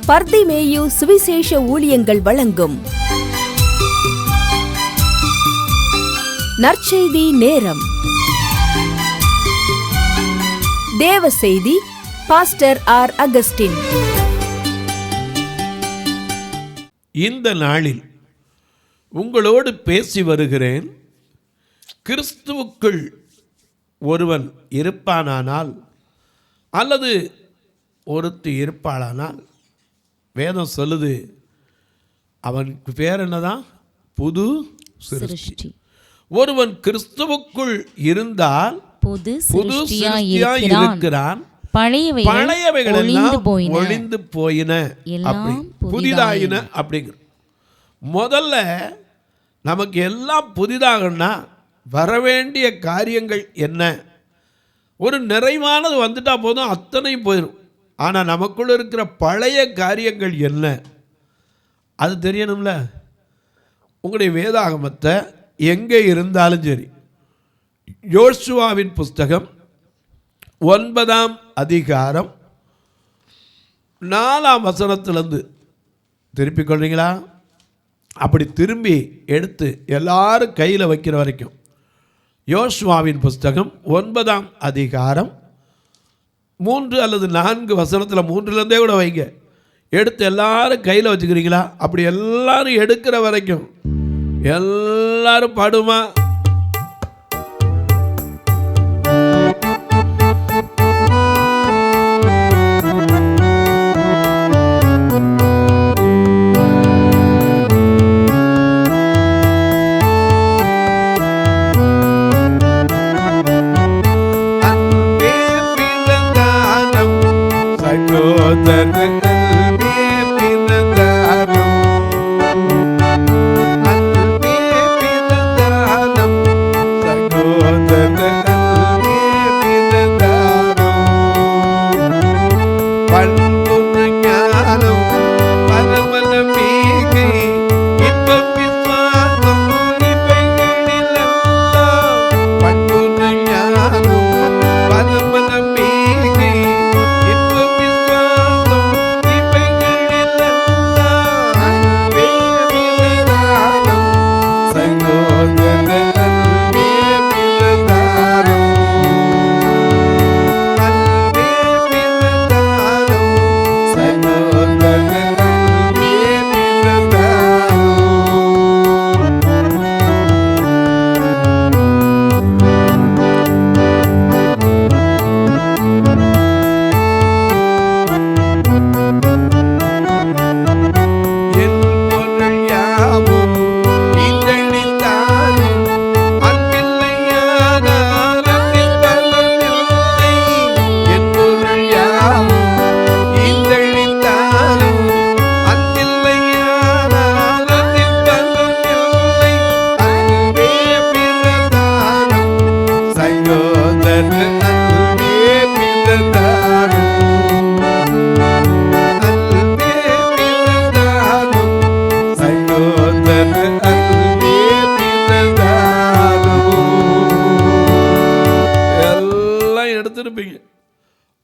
பர்திமேயு சுவிசேஷ ஊழியங்கள் வழங்கும் நற்செய்தி நேரம். தேவ செய்தி பாஸ்டர் ஆர். அகஸ்டின். இந்த நாளில் உங்களோடு பேசி வருகிறேன். கிறிஸ்துவுக்குள் ஒருவன் இருப்பானானால் அல்லது ஒருத்தி இருப்பாளானால் வேதம் சொல்லுது, அவனுக்கு பேர் என்னதான்? புது சிருஷ்டி. ஒருவன் கிறிஸ்துவுக்குள் இருந்தால் புது சிருஷ்டியாய் இருக்கிறான், பழையவைகள் எல்லாம் ஒழிந்து போயின, புதிதாயின அப்படிங்கிற. முதல்ல நமக்கு எல்லாம் புதிதாகனா வரவேண்டிய காரியங்கள் என்ன? ஒரு நிறைவானது வந்துட்டா போதும், அத்தனையும் போயிடும். ஆனால் நமக்குள்ள இருக்கிற பழைய காரியங்கள் என்ன அது தெரியணும்ல. உங்களுடைய வேதாகமத்தை எங்கே இருந்தாலும் சரி, யோசுவாவின் புஸ்தகம் 9ஆம் அதிகாரம் 4ஆம் வசனத்திலிருந்து திருப்பிக் கொள்றீங்களா? அப்படி திரும்பி எடுத்து எல்லாரும் கையில் வைக்கிற வரைக்கும் யோசுவாவின் புஸ்தகம் 9ஆம் அதிகாரம் 3 அல்லது 4 வசனத்தில் 3லேருந்தே கூட வைங்க. எடுத்து எல்லாரும் கையில் வச்சுக்கிறீங்களா? அப்படி எல்லாரும் எடுக்கிற வரைக்கும் எல்லாரும் பாடுமா?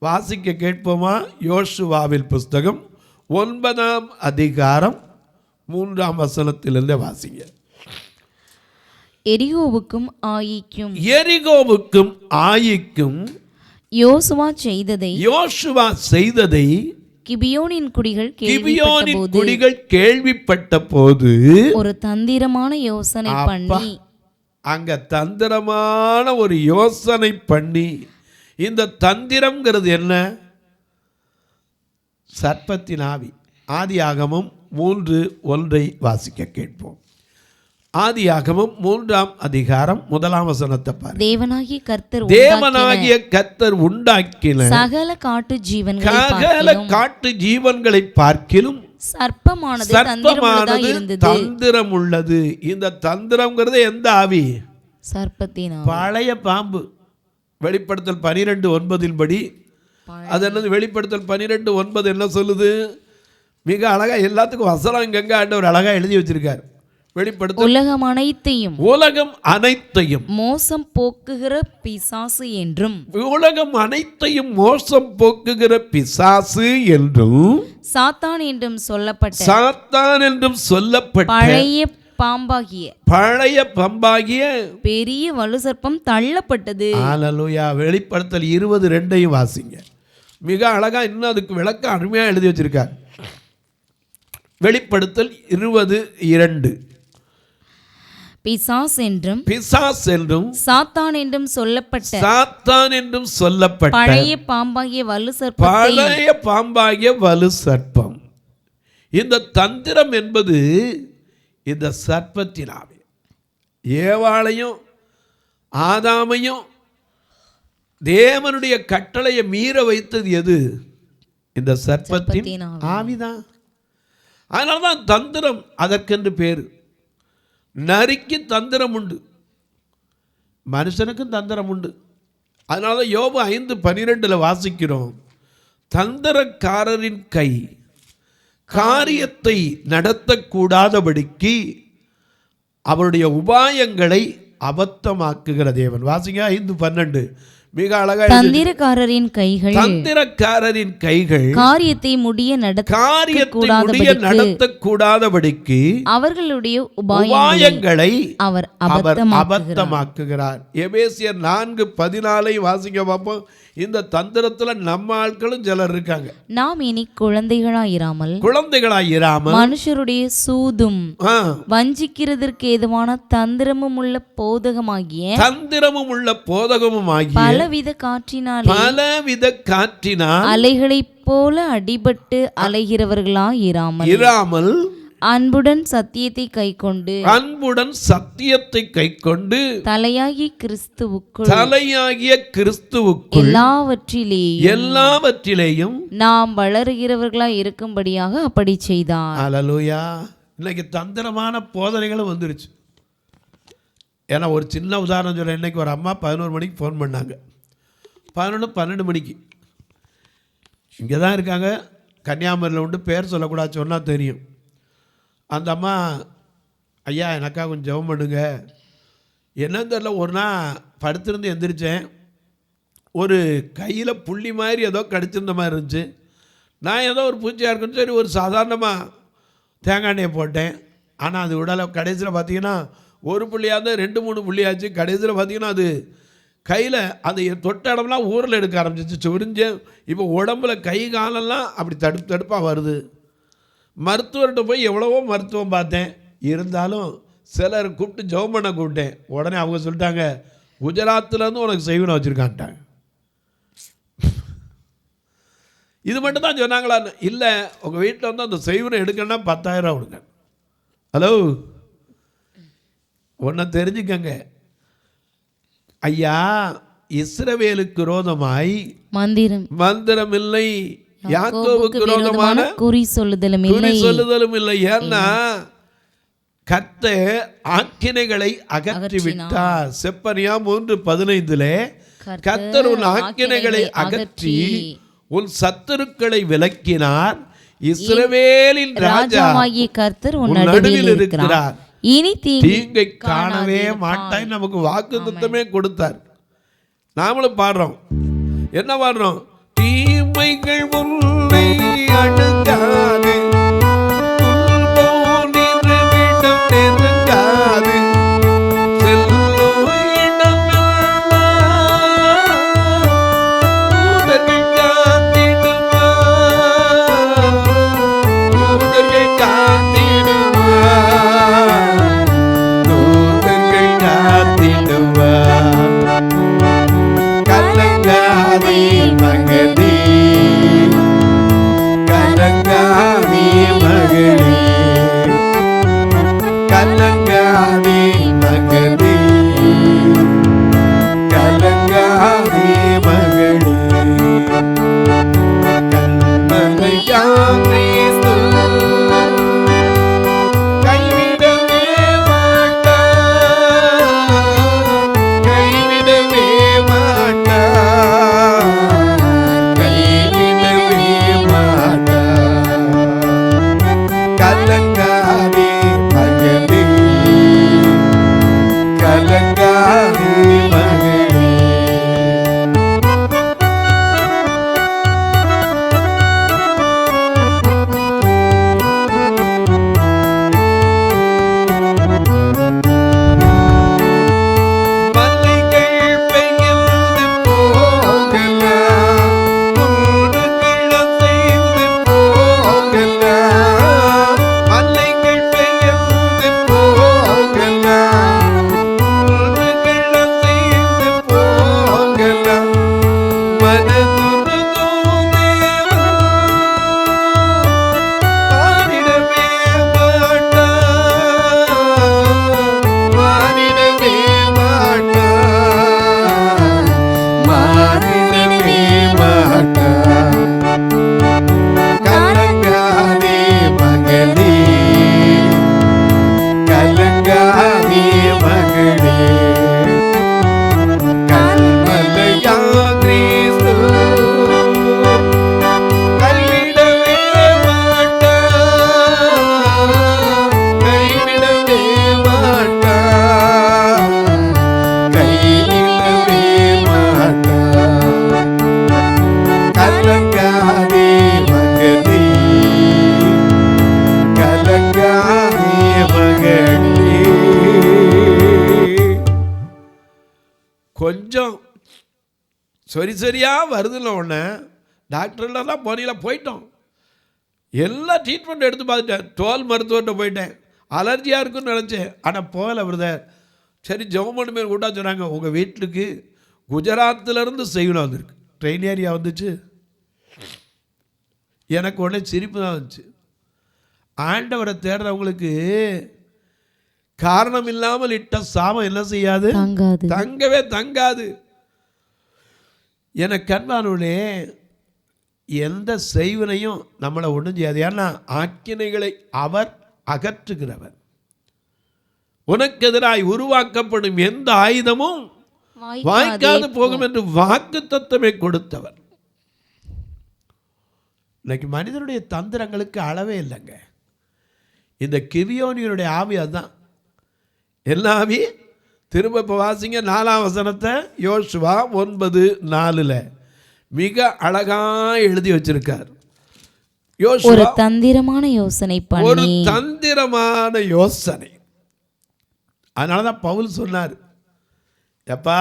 வாசிக்க கேட்போமா? யோசுவாவில் புஸ்தகம் 9ஆம் அதிகாரம் 3ஆம் வசனத்திலிருந்து வாசிங்க. எரிகோவுக்கும் ஆயிக்கும் யோசுவா செய்ததை கிபியோனின் குடிகள் கேள்விப்பட்ட போது ஒரு தந்திரமான யோசனை பண்ணி, அங்க தந்திரமான ஒரு யோசனை பண்ணி. இந்த தந்திரம்ங்கிறது என்ன? சர்ப்பத்தின் ஆவி. ஆதியாகமம் 3:1 வாசிக்க கேட்போம். ஆதியாகமம் 3ஆம் அதிகாரம் 1ஆம் வசனத்தை பாருங்க. தேவனாகிய கர்த்தர் உண்டாக்கின சகல காட்டு ஜீவன்களை பார்க்கிலும் சர்ப்பமானது தந்திரம் உள்ளது. இந்த தந்திரம்ங்கிறது எந்த ஆவி? சர்ப்பத்தின் ஆவி. பழைய பாம்பு. வெளிப்படுத்தல் 12:9 படி அது என்னது? வெளிப்படுத்தல் 12:9 என்ன சொல்லுது? மிக அழகாக எல்லாத்துக்கும் வசனம் இங்கங்க ஆண்டவர் அழகாக எழுதி வச்சிருக்கார். வெளிப்படுத்தல் உலகம் அனைத்தையும் மோசம் போக்குகிற பிசாசு என்றும், உலகம் அனைத்தையும் மோசம் போக்குகிற பிசாசு என்றும், சாத்தான் என்றும் சொல்லப்பட்ட பழைய பாம்பாகிய பெரிய வலு சர்ப்பம் தள்ளப்பட்டது. ஹல்லேலூயா. வெளிப்படுத்தல் 20:2 வாசிங்க. மிக அழகா இன்னும் அதுக்கு விளக்கம் அருமையா எழுதி வச்சிருக்கார். வெளிப்படுத்தல் 20:2 பிசாஸ் என்றும் சாத்தான் என்றும் சொல்லப்பட்ட பழைய பாம்பாகிய வலு சர்ப்பம். இந்த தந்திரம் என்பது இந்த சர்ப்பத்தினாவே ஏவாளையும் ஆதாமையும் தேவனுடைய கட்டளையை மீற வைத்தது எது? இந்த சர்ப்பத்தின் ஆவிதான். அதனால்தான் தந்திரம் அதற்கென்று பேரு. நரிக்கு தந்திரம் உண்டு, மனுஷனுக்கும் தந்திரம் உண்டு. அதனால யோபு 5:12 வாசிக்கிறோம், தந்திரக்காரரின் கை காரியத்தை நடத்தக்கூடாதபடிக்கு அவருடைய உபாயங்களை அபத்தமாக்குகிற தேவன். வாசிங்க 5:12. மிக அழகா, தந்திரக்காரரின் கைகள் காரியத்தை முடிய நடத்தக்கூடாதபடிக்கு அவர்களுடைய உபாயங்களை அவர் அபத்தமாக்குகிறார். எபேசியர் 4:14 வாசிங்க பார்ப்போம். இந்த தந்திரத்துல நம்ம ஆட்களும் சிலர் இருக்காங்க. நாம் இனி குழந்தைகளாயிராமல் மனுஷருடைய சூதும் வஞ்சிக்கிறதற்கு ஏதுவான தந்திரமும் உள்ள போதகமாகிய பலவித காற்றினால் அலைகளைப் போல அடிபட்டு அலைகிறவர்களாயிராமல் அன்புடன் சத்தியத்தை கைக்கொண்டு தலையாகிய கிறிஸ்துவுக்குள் எல்லாவற்றிலேயும் நாம் வளருகிறவர்களாய் இருக்கும்படியாக அப்படி செய்தார். ஹல்லேலூயா. இன்னைக்கு தந்திரமான போதனைகளும் வந்துருச்சு. ஏன்னா ஒரு சின்ன உதாரணம் சொல்ல, இன்னைக்கு ஒரு அம்மா 11 மணிக்கு ஃபோன் பண்ணாங்க. 11-12 மணிக்கு இங்கே தான் இருக்காங்க, கன்னியாகுமரியில் உண்டு. பேர் சொல்லக்கூடாது, சொன்னால் தெரியும். அந்த அம்மா, ஐயா எனக்கா கொஞ்சம் ஜெபம் பண்ணுங்க. என்னன்னு தெரியல, ஒரு நாள் படுத்திருந்து எந்திரிச்சேன், ஒரு கையில் புள்ளி மாதிரி ஏதோ கடிச்சிருந்த மாதிரி இருந்துச்சு. நான் ஏதோ ஒரு பூச்சியாக இருக்குன்னு சரி ஒரு சாதாரணமாக தேங்காய் எண்ணெயை போட்டேன். ஆனால் அது உடலை கடைசியில் பார்த்தீங்கன்னா ஒரு புள்ளியாக இருந்தால் 2-3 புள்ளியாச்சு. கடைசியில் பார்த்தீங்கன்னா அது கையில் அது தொட்ட இடம்லாம் ஊரில் எடுக்க ஆரம்பிச்சிச்சு, சுரிஞ்சேன். இப்போ உடம்புல கை காலெல்லாம் அப்படி தடுப்பாக வருது. மருத்துவர்கிட்ட போய் எவ்வளவோ மருத்துவம் பார்த்தேன், இருந்தாலும் சிலர் கூப்பிட்டு ஜெபம் பண்ண கூப்பிட்டேன். உடனே அவங்க சொல்லிட்டாங்க, குஜராத்லேருந்து உனக்கு செய்வனை வச்சுருக்கான்ட்டாங்க. இது மட்டும் தான் சொன்னாங்களான்னு இல்லை, உங்கள் வீட்டில் வந்து அந்த செய்வனை எடுக்கணும்னா 10,000 கொடுங்க. ஹலோ, ஒன்றை தெரிஞ்சுக்கங்க ஐயா, இஸ்ரவேலுக்கு விரோதமாய் மந்திரம் இல்லை, யாக்கோபுக்கு விரோதமான குறி சொல்லுதலும் இல்லை. ஏன்னா கர்த்தர் ஆக்கினைகளை அகற்றி விட்டார். செப்பனியா 3:15 கர்த்தர் உன் ஆக்கினைகளை அகற்றி உன் சத்துருக்களை விலக்கினார். இஸ்ரவேலின் ராஜாவாகிய கர்த்தர் உன் நடுவில் இருக்கிறார், இனி தீங்கை காணவே மாட்டாய். நமக்கு வாக்குத்தத்தமே கொடுத்தார். நாமளும் பாடுறோம். என்ன பாடுறோம்? தீமைகள் உன்னை அணுகாது, துன்பம் நின்றுவிடும் நெருங்காது, செல்லும் இடமெல்லாம் தூதர்கள் காத்திடுவார். கலங்காதே மகனே, சரியாக வருதில்ல. ஒன்று டாக்டர்லாம் போனீங்களா, போயிட்டோம். எல்லா ட்ரீட்மெண்ட் எடுத்து பார்த்துட்டேன். தோல் மருத்துவர்கிட்ட போயிட்டேன். அலர்ஜியாக இருக்குன்னு நினச்சேன். ஆனால் போகலை பிரதர். சரி ஜெபம் பேர் கூட்டா சொன்னாங்க, உங்கள் வீட்டுக்கு குஜராத்திலேருந்து செய்யணும் வந்திருக்கு. ட்ரெயின் ஏரியா வந்துச்சு. எனக்கு உடனே சிரிப்பு தான் வந்துச்சு. ஆண்டவரை தேடுறவங்களுக்கு காரணம் இல்லாமல் இட்ட சாபம் என்ன செய்யாது, தங்கவே தங்காது. எனக்கு அன்பானவர்களே, எந்த செய்வினையும் நம்மளை ஒன்றும் செய்யாது. ஏன்னா ஆக்கினைகளை அவர் அகற்றுகிறவர். உனக்கு எதிராய் உருவாக்கப்படும் எந்த ஆயுதமும் வாய்க்காது போகும் என்று வாக்கு தத்தமே கொடுத்தவர். இன்னைக்கு மனிதனுடைய தந்திரங்களுக்கு அளவே இல்லைங்க. இந்த கிவியோனியனுடைய ஆவி அதுதான். என்ன ஆவி? திரும்ப இப்போ வாசிங்க 4ஆம் வசனத்தை. யோசுவா 9:4 மிக அழகாக எழுதி வச்சிருக்கார். ஒரு தந்திரமான யோசனை, ஒரு தந்திரமான யோசனை. அதனால தான் பவுல் சொன்னார், எப்பா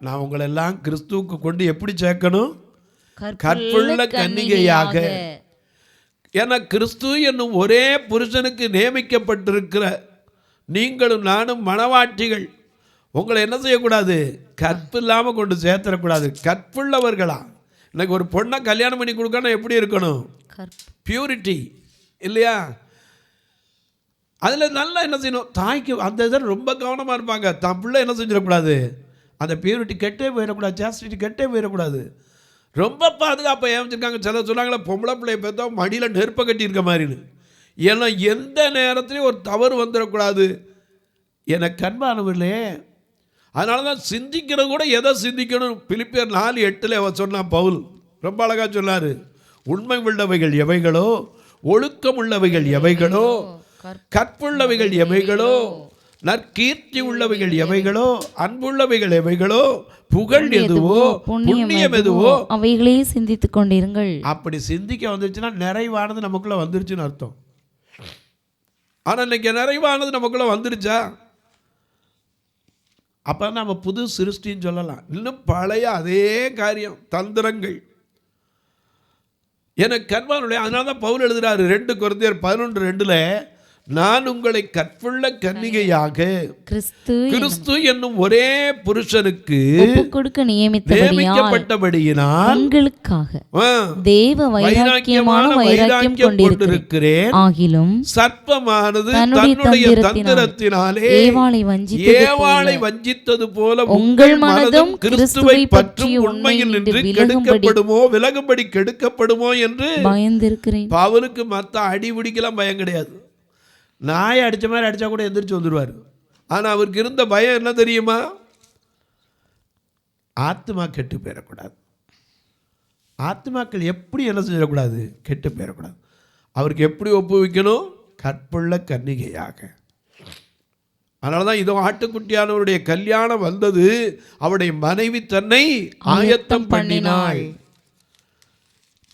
நான் உங்களை எல்லாம் கிறிஸ்துவுக்கு கொண்டு எப்படி சேர்க்கணும்? கற்புள்ள கன்னிகையாக. ஏன்னா கிறிஸ்து என்னும் ஒரே புருஷனுக்கு நியமிக்கப்பட்டிருக்கிற நீங்களும் நானும் மணவாட்டிகள். உங்களை என்ன செய்யக்கூடாது? கற்பு இல்லாமல் கொண்டு சேர்த்துடக்கூடாது. கற்புள்ளவர்களா. எனக்கு ஒரு பொண்ணை கல்யாணம் பண்ணி கொடுக்கணும், எப்படி இருக்கணும்? பியூரிட்டி இல்லையா? அதில் நல்லா என்ன செய்யணும்? தாய்க்கு அந்த இதில் ரொம்ப கவனமாக இருப்பாங்க. தான் பிள்ளை என்ன செஞ்சிடக்கூடாது? அந்த பியூரிட்டி கெட்டே போயிடக்கூடாது, சாஸ்டிட்டி கெட்டே போயிடக்கூடாது. ரொம்ப பாதுகாப்பாக ஏமிச்சிருக்காங்க. சில சொன்னாங்களே, பொம்பளை பிள்ளையை பார்த்தா மடியில் நெருப்பை கட்டியிருக்க மாதிரின்னு. ஏன்னா எந்த நேரத்துலையும் ஒரு தவறு வந்துடக்கூடாது. எனக்கு அன்பானவர்களே, அதனால தான் சிந்திக்கிறது கூட எதை சிந்திக்கணும்? பிலிப்பியர் 4:8 அவர் சொன்னான் பவுல். ரொம்ப அழகாக சொன்னார். உண்மை உள்ளவைகள் எவைகளோ, ஒழுக்கம் உள்ளவைகள் எவைகளோ, கற்புள்ளவைகள் எவைகளோ, நற்கீர்த்தி உள்ளவைகள் எவைகளோ, அன்புள்ளவைகள் எவைகளோ, புகழ் எதுவோ, புண்ணியம் எதுவோ அவைகளே சிந்தித்துக் கொண்டிருங்கள். அப்படி சிந்திக்க வந்துருச்சுன்னா நிறைவானது நமக்குள்ள வந்துருச்சுன்னு அர்த்தம். ஆனால் இன்னைக்கு நிறைவானது நமக்குள்ள வந்துருச்சா? அப்போ நம்ம புது சிருஷ்டின்னு சொல்லலாம். இன்னும் பழைய அதே காரியம், தந்திரங்கள். எனக்கு கர்மானுடைய. அதனால தான் பவுல் எழுதுறாரு 2 கொரிந்தியர் 11:2 நான் உங்களை கற்புள்ள கன்னிகையாக கிறிஸ்து என்னும் ஒரே புருஷனுக்கு கொடுக்க நியமிக்கப்பட்டபடியினால் உங்களுக்காக தேவ வைராக்கியமான வைராக்கியம் கொண்டிருக்கிறேன். ஆகிலும் சர்ப்பமானது தன்னுடைய தந்திரத்தினாலே ஏவாளை வஞ்சித்தது போல உங்கள் மனதும் கிறிஸ்துவை பற்றி உண்மையில் நின்று கெடுக்கப்படுமோ, விலகும்படி கெடுக்கப்படுமோ என்று பயந்திருக்கிறேன். பவுலுக்கு மற்ற அடி பிடிக்கலாம் பயம் கிடையாது. நாயை அடித்த மாதிரி அடித்தா கூட எந்திரிச்சு வந்துடுவார். ஆனால் அவருக்கு இருந்த பயம் என்ன தெரியுமா? ஆத்மா கெட்டு போயிடக்கூடாது. ஆத்மாக்கள் எப்படி என்ன செஞ்சிடக்கூடாது? கெட்டு போயிடக்கூடாது. அவருக்கு எப்படி ஒப்புவிக்கணும்? கற்புள்ள கன்னிகையாக. அதனால தான் இதோ ஆட்டுக்குட்டியானவருடைய கல்யாணம் வந்தது. அவருடைய மனைவி தன்னை ஆயத்தம் பண்ணினாள்.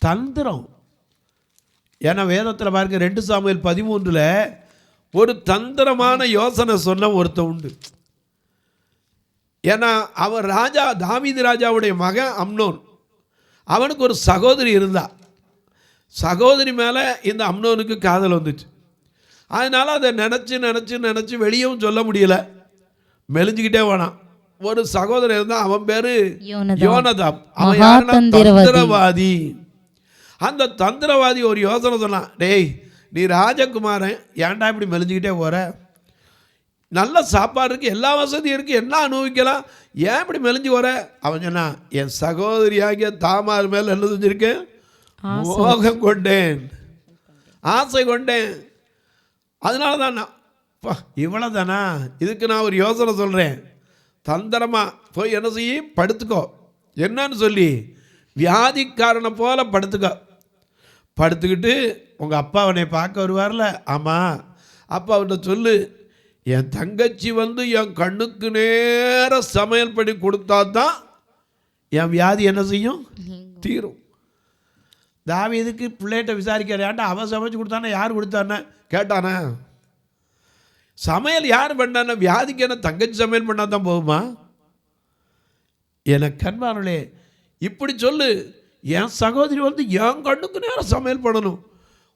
தந்திரம். ஏன்னா வேதத்தில் பாருங்க 2 சாமுவேல் 13 ஒரு தந்திரமான யோசனை சொன்ன ஒருத்தன் உண்டு. ஏன்னா அவன் ராஜா, தாவீது ராஜாவுடைய மகன் அம்னோன். அவனுக்கு ஒரு சகோதரி இருந்தா. சகோதரி மேலே இந்த அம்னோனுக்கு காதல் வந்துச்சு. அதனால் அதை நினச்சி வெளியவும் சொல்ல முடியல, மெலிஞ்சிக்கிட்டே வேணாம். ஒரு சகோதரன் இருந்தால், அவன் பேர் யோனதாப். அவன் யாருன்னா தந்திரவாதி. அந்த தந்திரவாதி ஒரு யோசனை சொன்னான், டேய் நீ ராஜகுமாரன், ஏன்டா இப்படி மெலிஞ்சிக்கிட்டே போகிற? நல்ல சாப்பாடு இருக்குது, எல்லா வசதியும் இருக்குது, என்ன அனுபவிக்கலாம், ஏன் இப்படி மெலிஞ்சு போகிற? அவன் சொன்னான், என் சகோதரியாகிய தாமார் மேல் என்ன செஞ்சுருக்கேன்? மோகம் கொண்டேன், ஆசை கொண்டேன். அதனால தான் நான் இவ்வளோ தானா? இதுக்கு நான் ஒரு யோசனை சொல்கிறேன். தந்திரமாக போய் என்ன செய்ய, படுத்துக்கோ. என்னன்னு சொல்லி, வியாதிக்காரனை போல படுத்துக்கோ. படுத்துக்கிட்டு உங்கள் அப்பா அவனை பார்க்க வருவார்ல, ஆமாம், அப்பா அவன்கிட்ட சொல்லு, என் தங்கச்சி வந்து என் கண்ணுக்கு நேர சமையல் பண்ணி கொடுத்தா தான் என் வியாதி என்ன செய்யும்? தீரும். தாவீதுக்கு பிள்ளைகிட்ட விசாரிக்காரு, ஏன்டா அவன் சமைச்சு கொடுத்தானே, யார் கொடுத்தானே கேட்டானே? சமையல் யார் பண்ணான? வியாதிக்கு என்ன தங்கச்சி சமையல் பண்ணால் தான் போகுமா? எனக்கு அன்பானவர்களே, இப்படி சொல்லு, என் சகோதரி வந்து என் கண்ணுக்கு நேரம் சமையல் பண்ணணும்.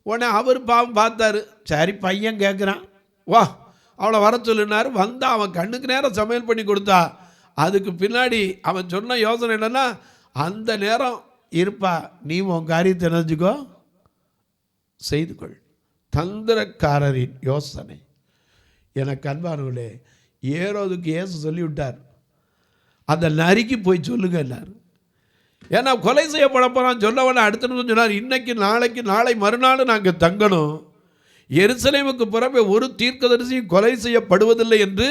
உடனே அவர் பாவம் பார்த்தாரு, சரி பையன் கேட்குறான், வா அவளை வர சொல்லினார். வந்தால் அவன் கண்ணுக்கு நேரம் சமையல் பண்ணி கொடுத்தா. அதுக்கு பின்னாடி அவன் சொன்ன யோசனை என்னென்னா, அந்த நேரம் இருப்பா, நீ உன் காரியத்தை நினைச்சுக்கோ, செய்து கொள். தந்திரக்காரரின் யோசனை. எனக்கு அன்பானவர்களே, ஏரோதுக்கு இயேசு சொல்லிவிட்டார், அந்த நரிக்கு போய் சொல்லுங்க எல்லார். ஏன்னா கொலை செய்யப்பட போகிறான் சொன்னவன அடுத்த நிமிஷம் சொன்னார், இன்னைக்கு நாளைக்கு நாளை மறுநாள் நாங்கள் தங்கணும், எருசலேமுக்கு புறமே ஒரு தீர்க்கதரிசியும் கொலை செய்யப்படுவதில்லை என்று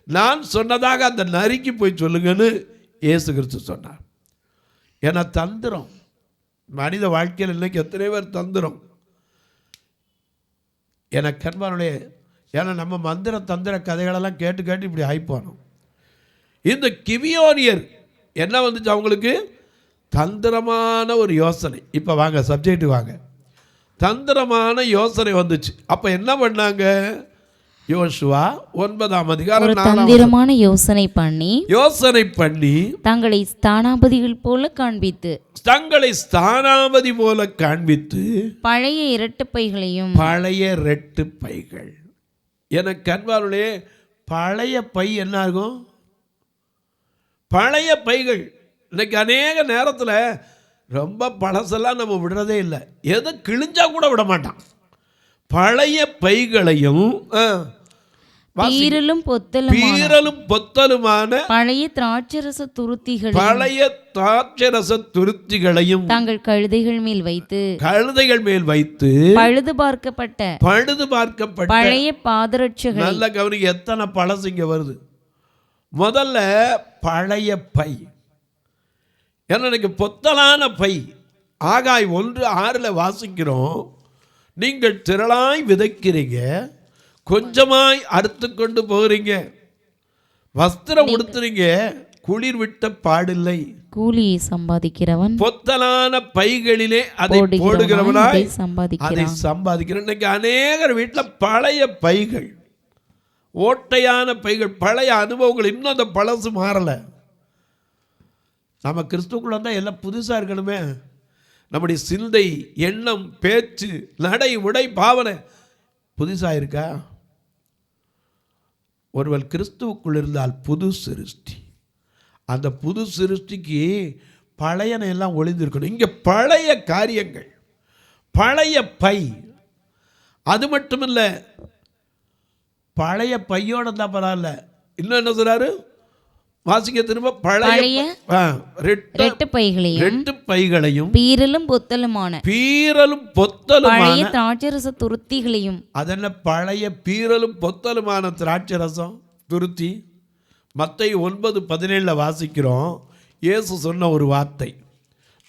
நான் சொன்னதாக அந்த நரிக்கு போய் சொல்லுங்கன்னு இயேசு கிறிஸ்து சொன்னார். ஏன்னா தந்திரம் மனித வாழ்க்கையில் இன்னைக்கு எத்தனை பேர் தந்திரம். எனக்கு அன்பானவர்களே, ஏன்னா நம்ம மந்திர தந்திர கதைகளெல்லாம் கேட்டு கேட்டு இப்படி ஆகிப்போனோம். இந்த கிவியோனியர் என்ன வந்துச்சு அவங்களுக்கு? தந்திரமான ஒரு யோசனை. இப்போ வாங்க சப்ஜெக்ட் வாங்க. தந்திரமான யோசனை வந்துச்சு. அப்போ என்ன பண்ணாங்க? யோசுவா 9ஆம் அதிகாரம் தந்திரமான யோசனை பண்ணி தங்களை ஸ்தானாபதிகள் போல காண்பித்து பழைய இரட்டு பைகள். எனக்கு அன்பார்களே, பழைய பை என்ன ஆகும்? பழைய பைகள். இன்னைக்கு அநேக நேரத்தில் ரொம்ப பழசெல்லாம் நம்ம விடுறதே இல்லை. எது கிழிஞ்சா கூட விட மாட்டான். பழைய பைகளையும் பீரலும் பொத்தலுமான பழைய திராட்சரச துருத்திகளையும் தங்கள் கழுதைகள் மேல் வைத்து பழுது பார்க்கப்பட்ட பழைய பாதரட்சைகள். நல்ல கவனிங்க, எத்தனை பழசு இங்க வருது. முதல்ல பழைய பை. ஏன்னா எனக்கு பொத்தலான பை. ஆகாய் 1:6 வாசிக்கிறோம், நீங்கள் திரளாய் விதைக்கிறீங்க, கொஞ்சமாய் அறுத்து கொண்டு போகிறீங்க, வஸ்திரம் உடுத்துறீங்க, குளிர் விட்ட பாடில்லை, கூலியை சம்பாதிக்கிறவன் பொத்தலான பைகளிலே அதை போடுகிறவனாய் அதை சம்பாதிக்கிறவன். இன்னைக்கு அநேகர் வீட்டில் பழைய பைகள், ஓட்டையான பைகள், பழைய அனுபவங்கள். இன்னும் அந்த பழசு மாறலை. நம்ம கிறிஸ்துக்குள்ள தான் எல்லாம் புதுசாக இருக்கணுமே. நம்முடைய சிந்தை, எண்ணம், பேச்சு, நடை, உடை, பாவனை புதுசாக இருக்கா? ஒருவர் கிறிஸ்துவுக்குள் இருந்தால் புது சிருஷ்டி. அந்த புது சிருஷ்டிக்கு பழையன எல்லாம் ஒளிந்திருக்கணும். இங்கே பழைய காரியங்கள், பழைய பை. அது மட்டும் இல்லை, பழைய பையோட தான் பரவாயில்ல. இன்னும் என்ன சொல்றாரு? வாசிக்க திரும்ப. பழைய ரெட்டு பைகளையும் பீரலும் பொத்தலுமான பழைய திராட்சரச துருத்திகளையும். அதென்ன பழைய பீரலும் பொத்தலுமான திராட்சரசம் துருத்தி? மத்தேயு 9:17 வாசிக்கிறோம். இயேசு சொன்ன ஒரு வார்த்தை.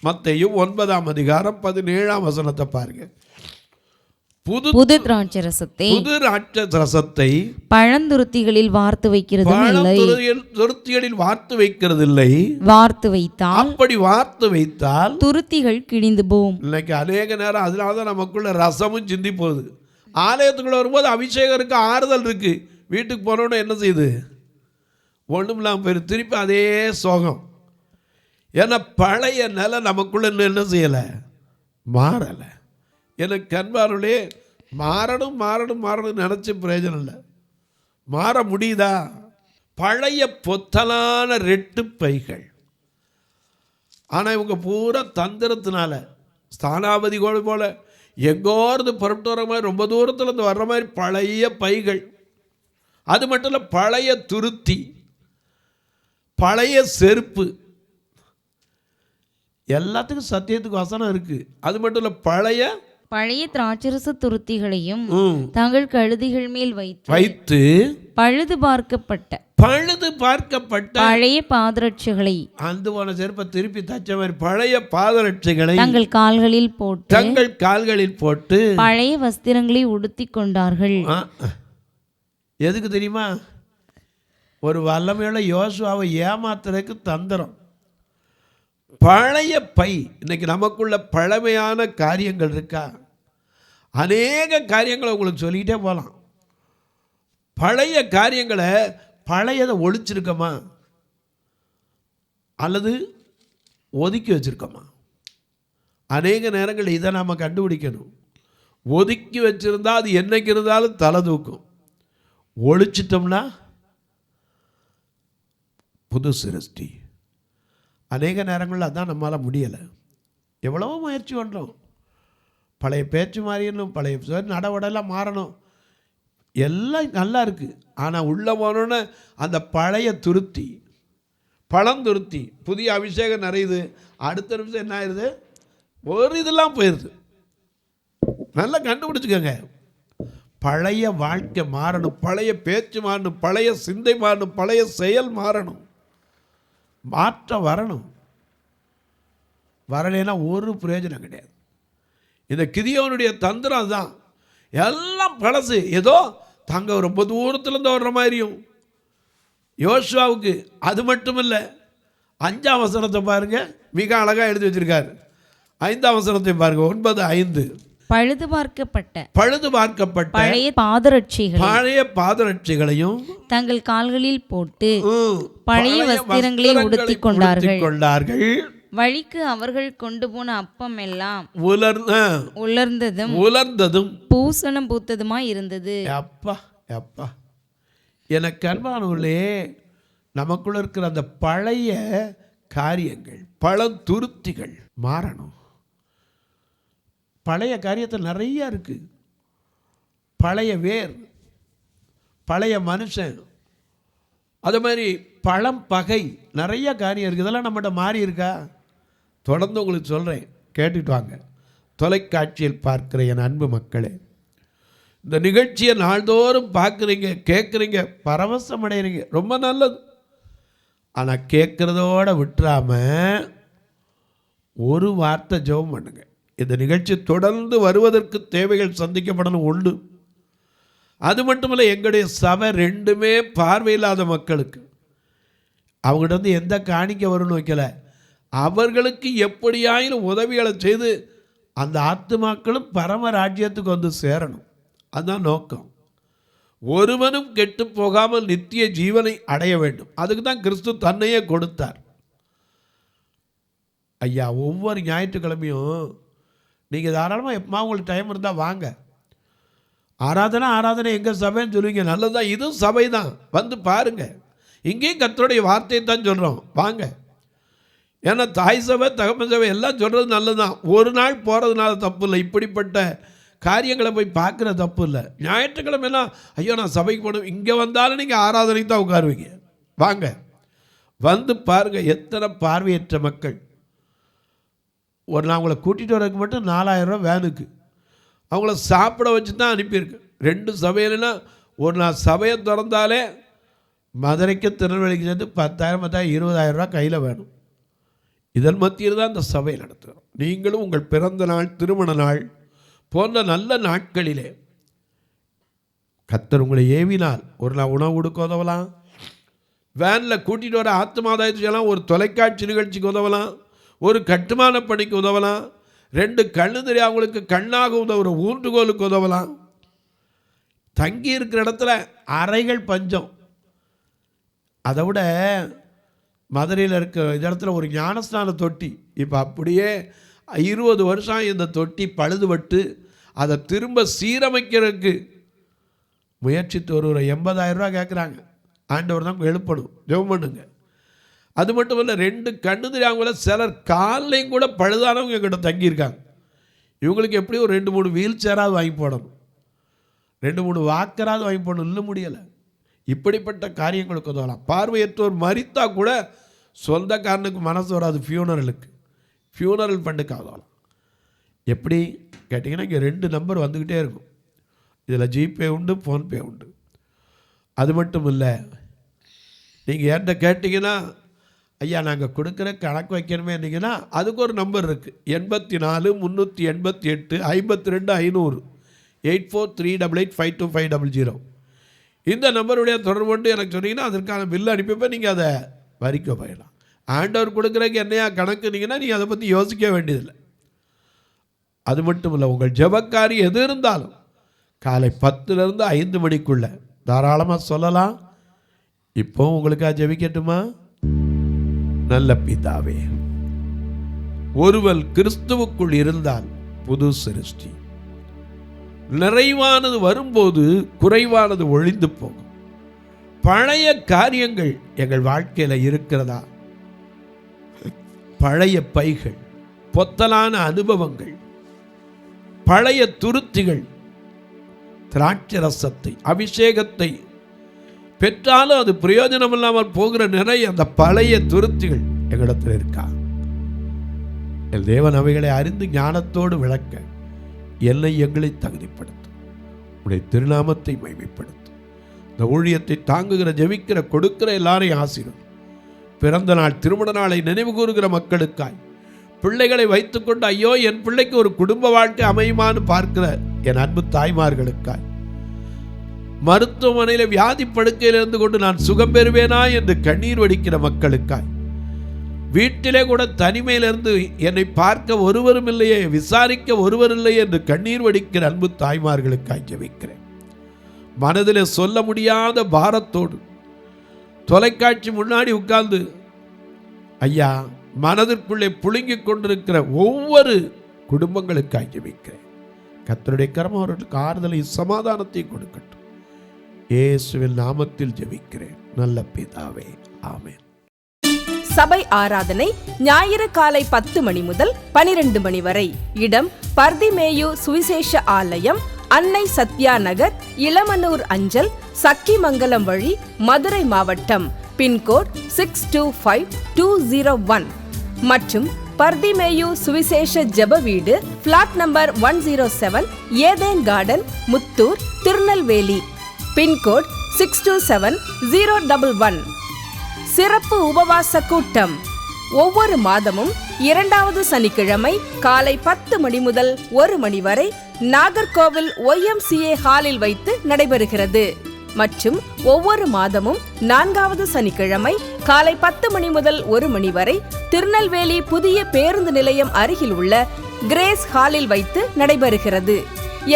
மத்தேயு 9ஆம் அதிகாரம் 17ஆம் வசனத்தை பாருங்க. புது திராட்சரசத்தை பழந்துருத்திகளில் வார்த்து வைக்கிறதில்லை. அப்படி வார்த்து வைத்தால் துருத்திகள் கிழிந்து போகும். இன்னைக்கு அநேக நேரம் அதனாலதான் நமக்குள்ள ரசமும் சிந்தி போகுது. ஆலயத்துக்குள்ள வரும்போது அபிஷேகருக்கு ஆறுதல் இருக்கு, வீட்டுக்கு போனோன்னு என்ன செய்யுது? ஒன்றும் இல்லாமல் போயிரு, திருப்பி அதே சோகம். ஏன்னா பழைய நிலை நமக்குள்ள என்ன செய்யலை, மாறலை. எனக்கு அன்பார்களே, மாறணும் நினச்சி பிரயோஜனம் இல்லை. மாற முடியுதா? பழைய பொத்தலான ரெட்டு பைகள். ஆனால் இவங்க பூரா தந்திரத்தினால ஸ்தானாபதி கோடு போல எங்கோருந்து புறப்பட்டு வர மாதிரி, ரொம்ப தூரத்தில் இருந்து வர்ற மாதிரி பழைய பைகள். அது மட்டும் இல்லை, பழைய துருத்தி, பழைய செருப்பு. எல்லாத்துக்கும் சத்தியத்துக்கு வசனம் இருக்குது. அது மட்டும் இல்லை, பழைய திராட்சரச துருத்திகளையும் தங்கள் கழுதைகள் மேல் வைத்து பழுது பார்க்கப்பட்ட பழைய பாதரட்சைகளை, அந்த போன செருப்பை திருப்பி தச்ச மாதிரி பழைய பாதரட்சைகளை தங்கள் கால்களில் போட்டு பழைய வஸ்திரங்களை உடுத்தி கொண்டார்கள். எதுக்கு தெரியுமா? ஒரு வல்லமையுள்ள யோசுவாவை ஏமாத்துறதுக்கு தந்திரம். பழைய பை. இன்னைக்கு நமக்குள்ள பழமையான காரியங்கள் இருக்கா? அநேக காரியங்களை உங்களுக்கு சொல்லிக்கிட்டே போகலாம். பழைய காரியங்களை, பழையதை ஒழிச்சிருக்கமா? அல்லது ஒதுக்கி வச்சுருக்கோமா? அநேக நேரங்கள் இதை நாம் கண்டுபிடிக்கணும். ஒதுக்கி வச்சுருந்தா அது என்னைக்கு இருந்தாலும் தலை தூக்கும். ஒழிச்சிட்டோம்னா புது சிருஷ்டி. அநேக நேரங்களில் அதான் நம்மளால் முடியலை. எவ்வளவோ முயற்சி பண்ணுறோம். பழைய பேச்சு மாறிடணும், பழைய நடவடெல்லாம் மாறணும், எல்லாம் நல்லா இருக்குது. ஆனால் உள்ளே போனோன்னே அந்த பழைய துருத்தி, பழந்துருத்தி, புதிய அபிஷேகம் நிறையுது. அடுத்த நிமிஷம் என்ன ஆயிடுது? ஒரு இதெல்லாம் போயிடுது. நல்லா கண்டுபிடிச்சிக்கோங்க. பழைய வாழ்க்கை மாறணும், பழைய பேச்சு மாறணும், பழைய சிந்தை மாறணும், பழைய செயல் மாறணும், மாற்றம் வரணும். வரலைன்னா ஒரு பிரயோஜனம் கிடையாது. இந்த கிதியோனுடைய தந்திரம் அதுதான். எல்லாம் பழசு. ஏதோ தாங்க ரொம்ப தூரத்துலேருந்து வர்ற மாதிரியும். யோசுவாவுக்கு அது மட்டும் இல்லை, 5ஆம் வசனத்தை பாருங்க, மிக அழகாக எழுதி வச்சிருக்காரு. 5ஆம் வசனத்தை பாருங்க, 9:5. பழுது பார்க்கப்பட்ட பழைய பாதரட்சிகளையும் தங்கள் கால்களில் போட்டு பழைய வஸ்திரங்களை உடுத்திக் கொண்டார்கள். வழிக்கு அவர்கள் கொண்டு போன அப்பம் எல்லாம் உலர்ந்ததும் பூசணம் பூத்ததுமாய் இருந்தது. அப்பா அப்பா, எனக்கு அன்பானவர்களே, நமக்குள்ள இருக்கிற அந்த பழைய காரியங்கள், பழந்துருத்திகள் மாறணும். பழைய காரியத்தில் நிறைய இருக்குது. பழைய வேர், பழைய மனுஷன், அது மாதிரி பழம் பகை, நிறைய காரியம் இருக்குது. இதெல்லாம் நம்மகிட்ட மாறி இருக்கா? தொடர்ந்து உங்களுக்கு சொல்கிறேன், கேட்டுட்டு வாங்க. தொலைக்காட்சியில் பார்க்குற என் அன்பு மக்களே, இந்த நிகழ்ச்சியை நாள்தோறும் பார்க்குறீங்க, கேட்குறீங்க, பரவசம் அடைகிறீங்க, ரொம்ப நல்லது. ஆனால் கேட்குறதோடு விட்டுறாமல் ஒரு வார்த்தை ஜெபம் பண்ணுங்க. இந்த நிகழ்ச்சி தொடர்ந்து வருவதற்கு தேவைகள் சந்திக்கப்படணும் உண்டு. அது மட்டுமல்ல, எங்களுடைய சபை 2மே பார்வையில்லாத மக்களுக்கு அவங்ககிட்ட வந்து எந்த காணிக்க வரும்னு வைக்கல, அவர்களுக்கு எப்படியாயிலும் உதவிகளை செய்து அந்த ஆத்துமாக்களும் பரம ராஜ்யத்துக்கு வந்து சேரணும். அதுதான் நோக்கம். ஒருவனும் கெட்டு போகாமல் நித்திய ஜீவனை அடைய வேண்டும். அதுக்கு தான் கிறிஸ்து தன்னையே கொடுத்தார். ஐயா, ஒவ்வொரு ஞாயிற்றுக்கிழமையும் நீங்கள் தாராளமாக எப்போ உங்களுக்கு டைம் இருந்தால் வாங்க. ஆராதனை எங்கள் சபைன்னு சொல்லுவீங்க, நல்லதுதான். இதுவும் சபை தான், வந்து பாருங்கள். இங்கேயும் கர்த்தருடைய வார்த்தையை தான் சொல்கிறோம், வாங்க. ஏன்னா தாய் சபை, தகப்பன் சபை எல்லாம் சொல்கிறது நல்லது தான். ஒரு நாள் போகிறதுனால தப்பு இல்லை. இப்படிப்பட்ட காரியங்களை போய் பார்க்குற தப்பு இல்லை. ஞாயிற்றுக்கிழமைலாம் ஐயோ நான் சபைக்கு போகணும், இங்கே வந்தாலும் நீங்கள் ஆராதனைக்கு தான் உட்காருவீங்க. வாங்க, வந்து பாருங்கள். எத்தனை பார்வையற்ற மக்கள். நான் அவங்கள கூட்டிகிட்டு வரதுக்கு மட்டும் 4000 ரூபா வேனுக்கு, அவங்கள சாப்பிட வச்சு தான் அனுப்பியிருக்கு. 2 சபையிலனா ஒரு நான் சபையை திறந்தாலே மதுரைக்கு திருநெல்வேலிக்கு சேர்ந்து 10,000 20,000 ரூபா கையில் வேணும். இதன் மத்தியில் தான் இந்த சபை நடத்துகிறோம். நீங்களும் உங்கள் பிறந்த நாள், திருமண நாள் போன்ற நல்ல நாட்களிலே கர்த்தர் உங்களை ஏவினால் ஒரு நாள் உணவு கொடுக்க உதவலாம், வேனில் கூட்டிகிட்டு வர ஆத்மாதாயத்து செய்யலாம், ஒரு தொலைக்காட்சி நிகழ்ச்சிக்கு உதவலாம், ஒரு கட்டுமான பணிக்கு உதவலாம், 2 கண்ணு தெரியாதவங்களுக்கு கண்ணாக உதவுற ஊன்றுகோலுக்கு உதவலாம். தங்கி இருக்கிற இடத்துல அறைகள் பஞ்சம். அதை விட மதுரையில் இருக்கிற இடத்துல ஒரு ஞானஸ்நான தொட்டி, இப்போ அப்படியே 20 வருஷம் இந்த தொட்டி பழுதுபட்டு அதை திரும்ப சீரமைக்கிறதுக்கு முயற்சித்து ஒரு 80,000 ரூபா கேட்குறாங்க. ஆண்டவர் தான் எழுப்பணும், ஜெபம் பண்ணுங்க. அது மட்டும் இல்லை, 2 கண்ணு தெரியாதவங்கள சிலர் காலையும் கூட பழுதானவங்க எங்கிட்ட தங்கியிருக்காங்க. இவங்களுக்கு எப்படி ஒரு 2-3 வீல் சேராவது வாங்கி போடணும், 2-3 வாக்கராவது வாங்கி போடணும், இன்னும் முடியலை. இப்படிப்பட்ட காரியங்களுக்கு உதவலாம். பார்வையற்றோர் மரித்தா கூட சொந்தக்காரனுக்கு மனசு வராது, ஃபியூனரல் ஃபண்டுக்கு உதவலாம். எப்படி கேட்டிங்கன்னா, இங்கே 2 நம்பர் வந்துக்கிட்டே இருக்கும். இதில் ஜிபே உண்டு, ஃபோன்பே உண்டு. அது மட்டும் இல்லை, நீங்கள் என்கிட்ட கேட்டிங்கன்னா ஐயா நாங்கள் கொடுக்குற கணக்கு வைக்கணுமே இருந்தீங்கன்னா அதுக்கு ஒரு நம்பர் இருக்குது, 84 388 52 500 8438852500. இந்த நம்பருடைய தொடர்பு கொண்டு எனக்கு சொன்னீங்கன்னா அதற்கான பில் அனுப்பிப்போ நீங்கள் அதை வரிக்க போயிடலாம். ஆண்டவர் கொடுக்குறதுக்கு என்னையா கணக்குனீங்கன்னா நீங்கள் அதை பற்றி யோசிக்க வேண்டியதில்லை. அது மட்டும் இல்லை, உங்கள் ஜெபக்காரி எது இருந்தாலும் காலை 10லேருந்து 5 மணிக்குள்ளே தாராளமாக சொல்லலாம். இப்போ உங்களுக்காக ஜெபிக்கட்டுமா? நல்ல பிதாவே, ஒருவன் கிறிஸ்துவுக்குள் இருந்தால் புது சிருஷ்டி. நிறைவானது வரும்போது குறைவானது ஒழிந்து போகும். பழைய காரியங்கள் எங்கள் வாழ்க்கையில் இருக்கிறதா? பழைய பைகள், பொத்தலான அனுபவங்கள், பழைய துருத்திகள், திராட்சரசத்தை, அபிஷேகத்தை பெற்றாலும் அது பிரயோஜனம் இல்லாமல் போகிற நிறைய அந்த பழைய துருத்திகள் எங்களிடத்தில் இருக்கா? என் தேவன் அவைகளை அறிந்து ஞானத்தோடு விளக்க என்னை எங்களை தகுதிப்படுத்தும். உடைய திருநாமத்தை மகிமைப்படுத்தும். இந்த ஊழியத்தை தாங்குகிற, ஜெபிக்கிற, கொடுக்கிற எல்லாரையும் ஆசீர்வதி. பிறந்த நாள், திருமண நாளை நினைவு கூறுகிற மக்களுக்காய், பிள்ளைகளை வைத்துக்கொண்டு ஐயோ என் பிள்ளைக்கு ஒரு குடும்ப வாழ்க்கை அமையுமான்னு பார்க்கிற என் அன்பு தாய்மார்களுக்காய், மருத்துவமனையில் வியாதி படுக்கையில் இருந்து கொண்டு நான் சுகம் பெறுவேனா என்று கண்ணீர் வடிக்கிற மக்களுக்காய், வீட்டிலே கூட தனிமையிலிருந்து என்னை பார்க்க ஒருவரும் இல்லையே, விசாரிக்க ஒருவர் இல்லையே என்று கண்ணீர் வடிக்கிற அன்பு தாய்மார்களுக்காய் ஜெபிக்கிறேன். மனதிலே சொல்ல முடியாத பாரத்தோடு தொலைக்காட்சி முன்னாடி உட்கார்ந்து ஐயா மனதிற்குள்ளே புழுங்கிக் கொண்டிருக்கிற ஒவ்வொரு குடும்பங்களுக்காய் ஜெபிக்கிறேன். கர்த்தருடைய கரம் அவர்களுக்கு ஆறுதலை, சமாதானத்தை கொடுக்கட்டும். இயேசுவின் நாமத்தில் ஜெபிக்கிறேன் நல்ல பிதாவே, ஆமென். சபை ஆராதனை ஞாயிறு காலை 10 மணி முதல் 12 மணி வரை. இடம் பர்திமேயு சுவிசேஷ ஆலயம், அன்னை சத்யா நகர், இளமனூர் அஞ்சல், சக்கிமங்கலம் வழி, மதுரை மாவட்டம். பின்கோட் 625201 மற்றும் பர்திமேயு சுவிசேஷ ஜெப வீடு, plot number 107, Eden garden, Muthur, Tirunelveli. Pincode 627011. சிறப்பு உபவாச கூட்டம் ஒவ்வொரு மாதமும் 2வது சனிக்கிழமை காலை 10 மணி முதல் 1 மணி வரை நாகர்கோவில் YMCA ஹாலில் வைத்து நடைபெறுகிறது. மற்றும் ஒவ்வொரு மாதமும் 4வது சனிக்கிழமை காலை 10 மணி முதல் 1 மணி வரை திருநெல்வேலி புதிய பேருந்து நிலையம் அருகில் உள்ள கிரேஸ் ஹாலில் வைத்து நடைபெறுகிறது.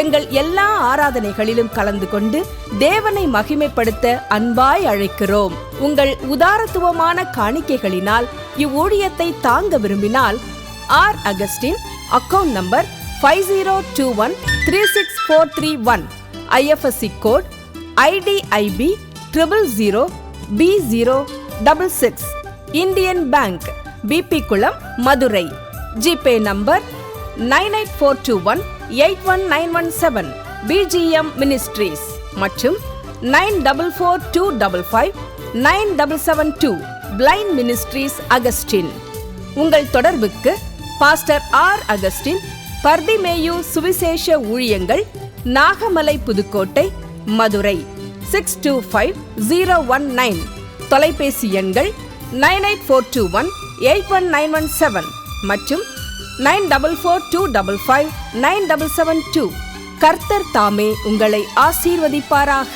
எங்கள் எல்லா ஆராதனைகளிலும் கலந்து கொண்டு தேவனை மகிமைப்படுத்த அன்பாய் அழைக்கிறோம். உங்கள் உதாரத்துவமான காணிக்கைகளினால் இவ்வூழியத்தை தாங்க விரும்பினால் R Augustine, account number 5021364331, IFSC code IDIB 000B066, Indian bank, BP Kulam, Madurai. GPay number 9842181917, BGM ministries மற்றும் 9442559772, பிளைண்ட் மினிஸ்ட்ரீஸ் அகஸ்டின். உங்கள் தொடர்புக்கு பாஸ்டர் ஆர் அகஸ்டின், பர்திமேயு சுவிசேஷ ஊழியங்கள், நாகமலை, புதுக்கோட்டை, மதுரை 625019. தொலைபேசி எண்கள் 9842181917 மற்றும் 9442559772. கர்த்தர் தாமே உங்களை ஆசீர்வதிப்பாராக.